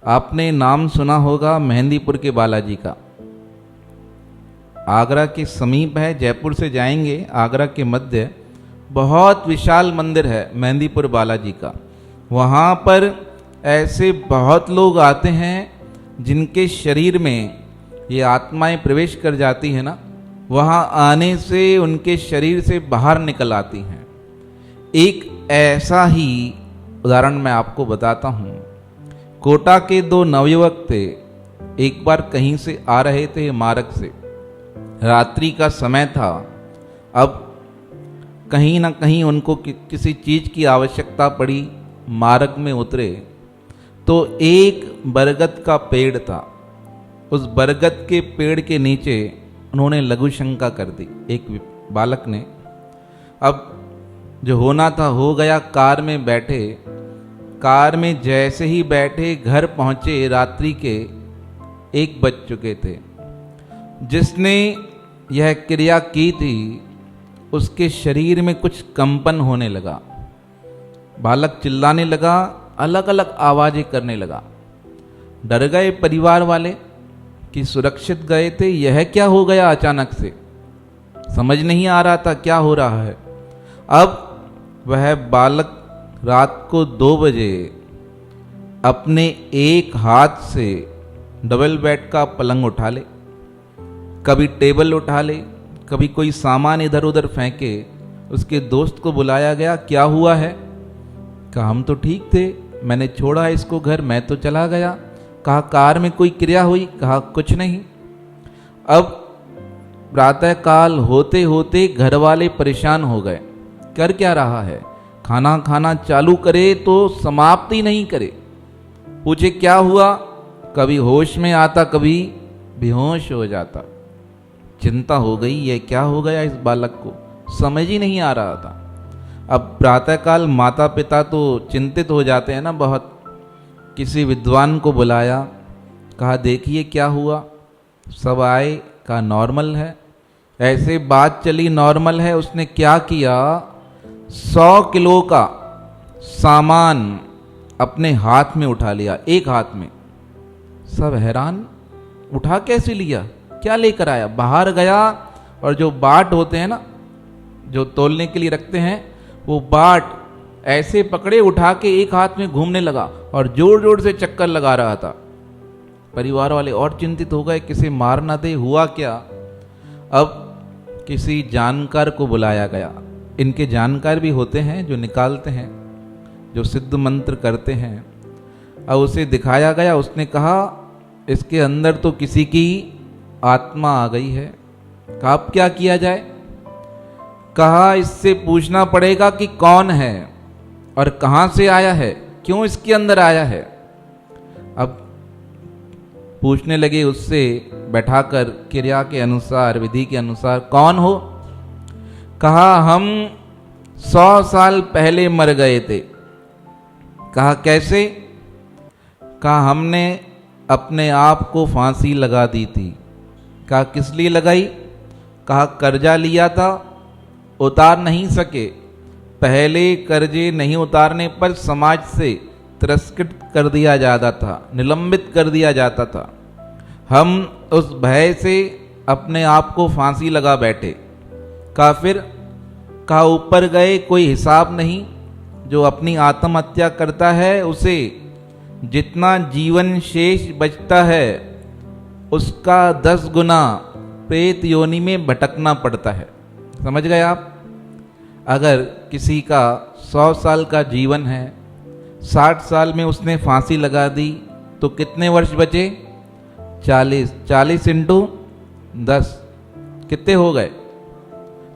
आपने नाम सुना होगा मेहंदीपुर के बालाजी का। आगरा के समीप है, जयपुर से जाएंगे आगरा के मध्य बहुत विशाल मंदिर है मेहंदीपुर बालाजी का। वहाँ पर ऐसे बहुत लोग आते हैं जिनके शरीर में ये आत्माएं प्रवेश कर जाती है ना, वहाँ आने से उनके शरीर से बाहर निकल आती हैं। एक ऐसा ही उदाहरण मैं आपको बताता हूँ। कोटा के दो नवयुवक थे, एक बार कहीं से आ रहे थे मार्ग से, रात्रि का समय था। अब कहीं ना कहीं उनको किसी चीज़ की आवश्यकता पड़ी, मार्ग में उतरे तो एक बरगद का पेड़ था। उस बरगद के पेड़ के नीचे उन्होंने लघु शंका कर दी एक बालक ने। अब जो होना था हो गया। कार में बैठे, कार में जैसे ही बैठे घर पहुंचे, रात्रि के 1 बज चुके थे। जिसने यह क्रिया की थी उसके शरीर में कुछ कंपन होने लगा। बालक चिल्लाने लगा, अलग अलग आवाजें करने लगा। डर गए परिवार वाले कि सुरक्षित गए थे, यह क्या हो गया अचानक से, समझ नहीं आ रहा था क्या हो रहा है। अब वह बालक रात को 2 बजे अपने एक हाथ से डबल बेड का पलंग उठा ले, कभी टेबल उठा ले, कभी कोई सामान इधर उधर फेंके। उसके दोस्त को बुलाया गया, क्या हुआ है? कहा हम तो ठीक थे, मैंने छोड़ा इसको घर, मैं तो चला गया। कहा कार में कोई क्रिया हुई? कहा कुछ नहीं। अब प्रातः काल होते होते घर वाले परेशान हो गए, कर क्या रहा है, खाना खाना चालू करे तो समाप्ति नहीं करे। पूछे क्या हुआ? कभी होश में आता, कभी बेहोश हो जाता। चिंता हो गई, ये क्या हो गया इस बालक को, समझ ही नहीं आ रहा था। अब प्रातःकाल माता पिता तो चिंतित हो जाते हैं ना बहुत। किसी विद्वान को बुलाया, कहा देखिए क्या हुआ। सब आए, कहा नॉर्मल है। ऐसे बात चली नॉर्मल है। उसने क्या किया, 100 किलो का सामान अपने हाथ में उठा लिया, एक हाथ में। सब हैरान, उठा कैसे लिया, क्या लेकर आया? बाहर गया और जो बाट होते हैं ना, जो तोलने के लिए रखते हैं, वो बाट ऐसे पकड़े, उठा के एक हाथ में घूमने लगा और जोर जोर से चक्कर लगा रहा था। परिवार वाले और चिंतित हो गए, किसी मार ना दे, हुआ क्या। अब किसी जानकार को बुलाया गया। इनके जानकार भी होते हैं जो निकालते हैं, जो सिद्ध मंत्र करते हैं। अब उसे दिखाया गया। उसने कहा इसके अंदर तो किसी की आत्मा आ गई है। कहा अब क्या किया जाए? कहा इससे पूछना पड़ेगा कि कौन है और कहां से आया है, क्यों इसके अंदर आया है। अब पूछने लगे उससे, बैठाकर क्रिया के अनुसार, विधि के अनुसार, कौन हो? कहा हम 100 साल पहले मर गए थे। कहा कैसे? कहा हमने अपने आप को फांसी लगा दी थी। कहा किस लिए लगाई? कहा कर्जा लिया था, उतार नहीं सके। पहले कर्जे नहीं उतारने पर समाज से तिरस्कृत कर दिया जाता था, निलंबित कर दिया जाता था। हम उस भय से अपने आप को फांसी लगा बैठे। कहा फिर? कहा ऊपर गए, कोई हिसाब नहीं। जो अपनी आत्महत्या करता है उसे जितना जीवन शेष बचता है उसका 10 गुना प्रेत योनि में भटकना पड़ता है। समझ गए आप? अगर किसी का 100 साल का जीवन है, 60 साल में उसने फांसी लगा दी तो कितने वर्ष बचे? 40। 40 इंटू 10 कितने हो गए?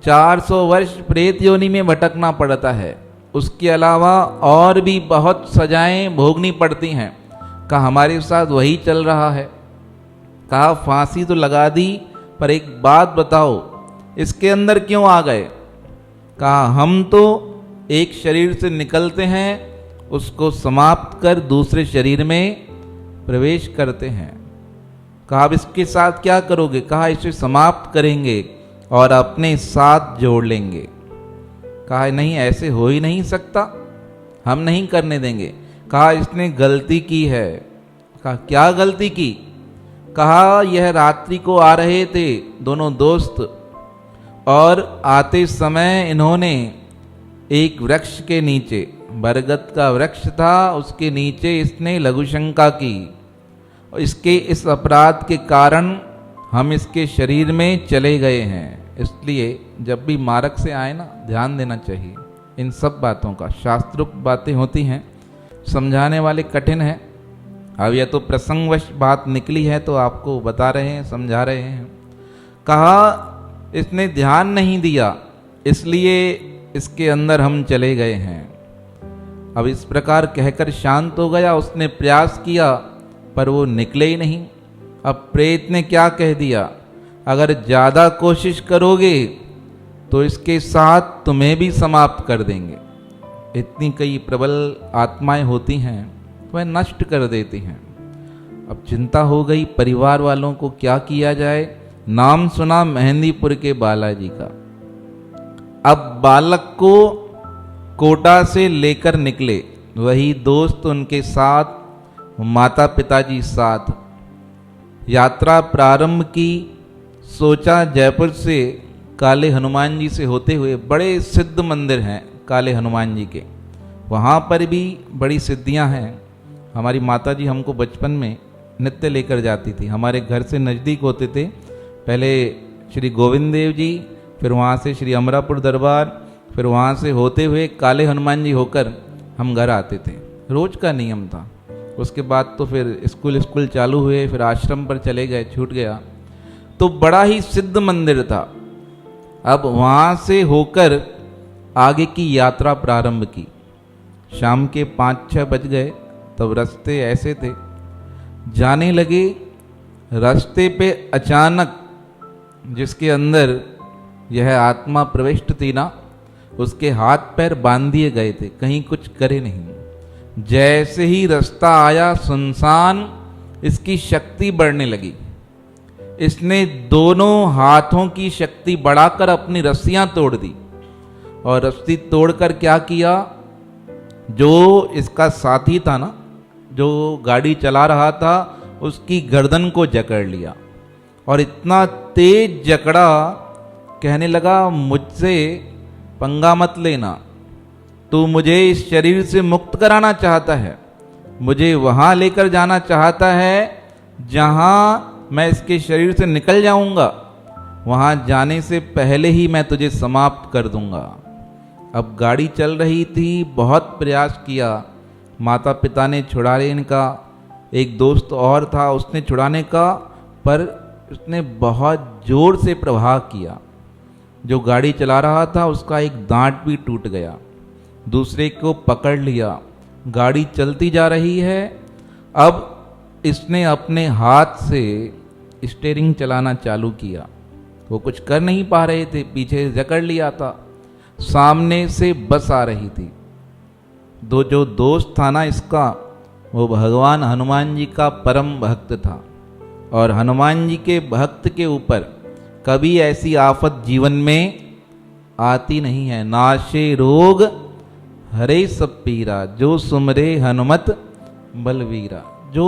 400 वर्ष प्रेत योनि में भटकना पड़ता है। उसके अलावा और भी बहुत सजाएं भोगनी पड़ती हैं। कहा हमारे साथ वही चल रहा है। कहा फांसी तो लगा दी, पर एक बात बताओ, इसके अंदर क्यों आ गए? कहा हम तो एक शरीर से निकलते हैं, उसको समाप्त कर दूसरे शरीर में प्रवेश करते हैं। कहा अब इसके साथ क्या करोगे? कहा इसे समाप्त करेंगे और अपने साथ जोड़ लेंगे। कहा नहीं, ऐसे हो ही नहीं सकता, हम नहीं करने देंगे। कहा इसने गलती की है, कहा क्या गलती की? कहा यह रात्रि को आ रहे थे दोनों दोस्त, और आते समय इन्होंने एक वृक्ष के नीचे, बरगद का वृक्ष था, उसके नीचे इसने लघुशंका की। इसके इस अपराध के कारण हम इसके शरीर में चले गए हैं। इसलिए जब भी मार्ग से आए ना, ध्यान देना चाहिए इन सब बातों का। शास्त्रोक्त बातें होती हैं, समझाने वाले कठिन है। अब यह तो प्रसंगवश बात निकली है तो आपको बता रहे हैं, समझा रहे हैं। कहा इसने ध्यान नहीं दिया, इसलिए इसके अंदर हम चले गए हैं। अब इस प्रकार कहकर शांत हो गया। उसने प्रयास किया पर वो निकले ही नहीं। अब प्रेत ने क्या कह दिया, अगर ज़्यादा कोशिश करोगे तो इसके साथ तुम्हें भी समाप्त कर देंगे। इतनी कई प्रबल आत्माएं होती हैं, वह नष्ट कर देती हैं। अब चिंता हो गई परिवार वालों को, क्या किया जाए। नाम सुना मेहंदीपुर के बालाजी का। अब बालक को कोटा से लेकर निकले, वही दोस्त उनके साथ, माता पिताजी साथ। यात्रा प्रारंभ की। सोचा जयपुर से काले हनुमान जी से होते हुए, बड़े सिद्ध मंदिर हैं काले हनुमान जी के, वहाँ पर भी बड़ी सिद्धियाँ हैं। हमारी माता जी हमको बचपन में नित्य लेकर जाती थी। हमारे घर से नज़दीक होते थे, पहले श्री गोविंद देव जी, फिर वहाँ से श्री अमरापुर दरबार, फिर वहाँ से होते हुए काले हनुमान जी होकर हम घर आते थे। रोज का नियम था। उसके बाद तो फिर स्कूल चालू हुए, फिर आश्रम पर चले गए, छूट गया। तो बड़ा ही सिद्ध मंदिर था। अब वहाँ से होकर आगे की यात्रा प्रारंभ की। शाम के 5-6 बज गए, तब रास्ते ऐसे थे, जाने लगे। रास्ते पे अचानक जिसके अंदर यह आत्मा प्रविष्ट थी ना, उसके हाथ पैर बांध दिए गए थे, कहीं कुछ करे नहीं। जैसे ही रास्ता आया सुनसान, इसकी शक्ति बढ़ने लगी। इसने दोनों हाथों की शक्ति बढ़ाकर अपनी रस्सियां तोड़ दी, और रस्सी तोड़कर क्या किया, जो इसका साथी था ना, जो गाड़ी चला रहा था, उसकी गर्दन को जकड़ लिया। और इतना तेज जकड़ा, कहने लगा मुझसे पंगा मत लेना, तू मुझे इस शरीर से मुक्त कराना चाहता है, मुझे वहाँ लेकर जाना चाहता है जहाँ मैं इसके शरीर से निकल जाऊंगा, वहाँ जाने से पहले ही मैं तुझे समाप्त कर दूंगा। अब गाड़ी चल रही थी, बहुत प्रयास किया, माता पिता ने छुड़ाने इनका, एक दोस्त और था उसने छुड़ाने का, पर उसने बहुत जोर से प्रहार किया। जो गाड़ी चला रहा था उसका एक दांत भी टूट गया, दूसरे को पकड़ लिया। गाड़ी चलती जा रही है। अब इसने अपने हाथ से स्टीयरिंग चलाना चालू किया। वो कुछ कर नहीं पा रहे थे, पीछे जकड़ लिया था। सामने से बस आ रही थी। जो दोस्त था ना इसका, वो भगवान हनुमान जी का परम भक्त था, और हनुमान जी के भक्त के ऊपर कभी ऐसी आफत जीवन में आती नहीं है। नाशे रोग हरे सब पीरा, जो सुमरे हनुमत बलवीरा। जो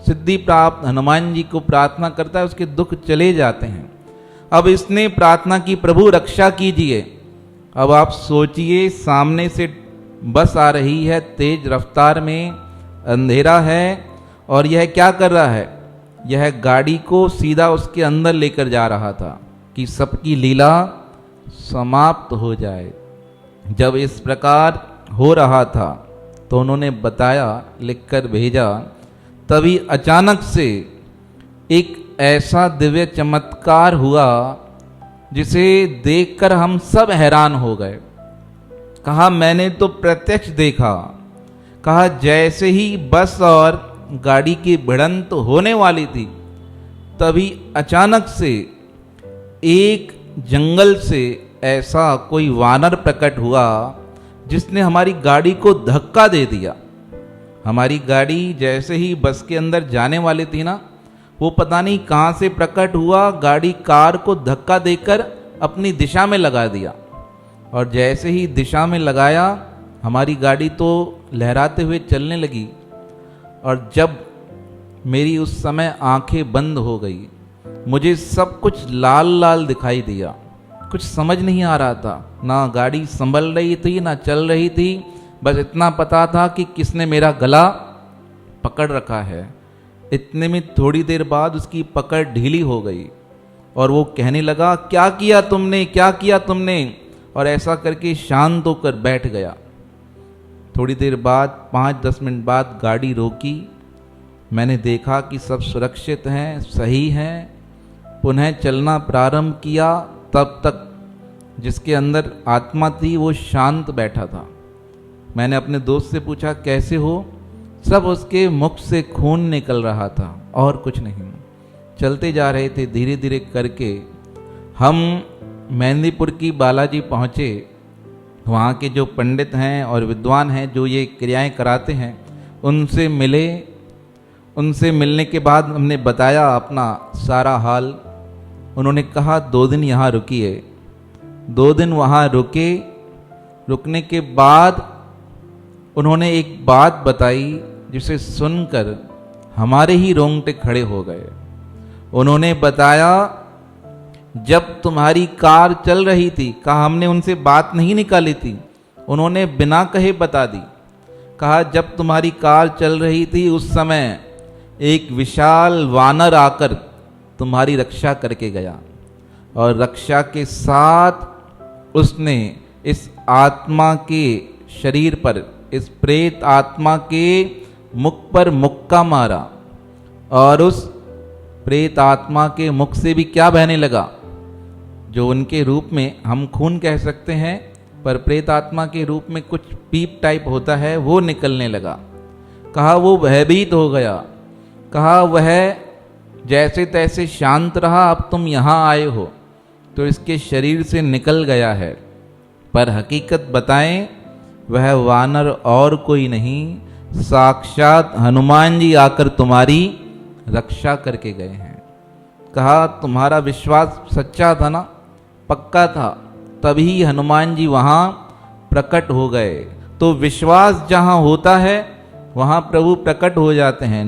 सिद्धि प्राप्त हनुमान जी को प्रार्थना करता है, उसके दुख चले जाते हैं। अब इसने प्रार्थना की, प्रभु रक्षा कीजिए। अब आप सोचिए, सामने से बस आ रही है तेज रफ्तार में, अंधेरा है, और यह क्या कर रहा है, यह गाड़ी को सीधा उसके अंदर लेकर जा रहा था कि सबकी लीला समाप्त हो जाए। जब इस प्रकार हो रहा था तो उन्होंने बताया, लिखकर भेजा। तभी अचानक से एक ऐसा दिव्य चमत्कार हुआ जिसे देखकर हम सब हैरान हो गए। कहा मैंने तो प्रत्यक्ष देखा। कहा जैसे ही बस और गाड़ी की भिड़ंत होने वाली थी, तभी अचानक से एक जंगल से ऐसा कोई वानर प्रकट हुआ जिसने हमारी गाड़ी को धक्का दे दिया। हमारी गाड़ी जैसे ही बस के अंदर जाने वाली थी ना, वो पता नहीं कहाँ से प्रकट हुआ, गाड़ी कार को धक्का देकर अपनी दिशा में लगा दिया। और जैसे ही दिशा में लगाया, हमारी गाड़ी तो लहराते हुए चलने लगी। और जब मेरी उस समय आंखें बंद हो गई। मुझे सब कुछ लाल लाल दिखाई दिया, कुछ समझ नहीं आ रहा था, ना गाड़ी संभल रही थी ना चल रही थी। बस इतना पता था कि किसने मेरा गला पकड़ रखा है। इतने में थोड़ी देर बाद उसकी पकड़ ढीली हो गई और वो कहने लगा, क्या किया तुमने, क्या किया तुमने? और ऐसा करके शांत होकर बैठ गया। थोड़ी देर बाद 5-10 मिनट बाद गाड़ी रोकी। मैंने देखा कि सब सुरक्षित हैं, सही हैं। पुनः चलना प्रारंभ किया। तब तक जिसके अंदर आत्मा थी वो शांत बैठा था। मैंने अपने दोस्त से पूछा, कैसे हो? सब उसके मुख से खून निकल रहा था और कुछ नहीं। चलते जा रहे थे धीरे धीरे करके। हम मेहंदीपुर की बालाजी पहुँचे। वहाँ के जो पंडित हैं और विद्वान हैं जो ये क्रियाएं कराते हैं उनसे मिले। उनसे मिलने के बाद हमने बताया अपना सारा हाल। उन्होंने कहा 2 दिन यहाँ रुकिए। 2 दिन वहाँ रुके। रुकने के बाद उन्होंने एक बात बताई जिसे सुनकर हमारे ही रोंगटे खड़े हो गए। उन्होंने बताया, जब तुम्हारी कार चल रही थी, कहा हमने उनसे बात नहीं निकाली थी, उन्होंने बिना कहे बता दी। कहा जब तुम्हारी कार चल रही थी उस समय एक विशाल वानर आकर तुम्हारी रक्षा करके गया और रक्षा के साथ उसने इस आत्मा के शरीर पर, इस प्रेत आत्मा के मुख पर मुक्का मारा और उस प्रेत आत्मा के मुख से भी क्या बहने लगा, जो उनके रूप में हम खून कह सकते हैं पर प्रेत आत्मा के रूप में कुछ पीप टाइप होता है, वो निकलने लगा। कहा वो भयभीत हो गया। कहा वह जैसे तैसे शांत रहा। अब तुम यहाँ आए हो तो इसके शरीर से निकल गया है, पर हकीकत बताएं वह वानर और कोई नहीं, साक्षात हनुमान जी आकर तुम्हारी रक्षा करके गए हैं। कहा तुम्हारा विश्वास सच्चा था ना, पक्का था, तभी हनुमान जी वहाँ प्रकट हो गए। तो विश्वास जहाँ होता है वहाँ प्रभु प्रकट हो जाते हैं।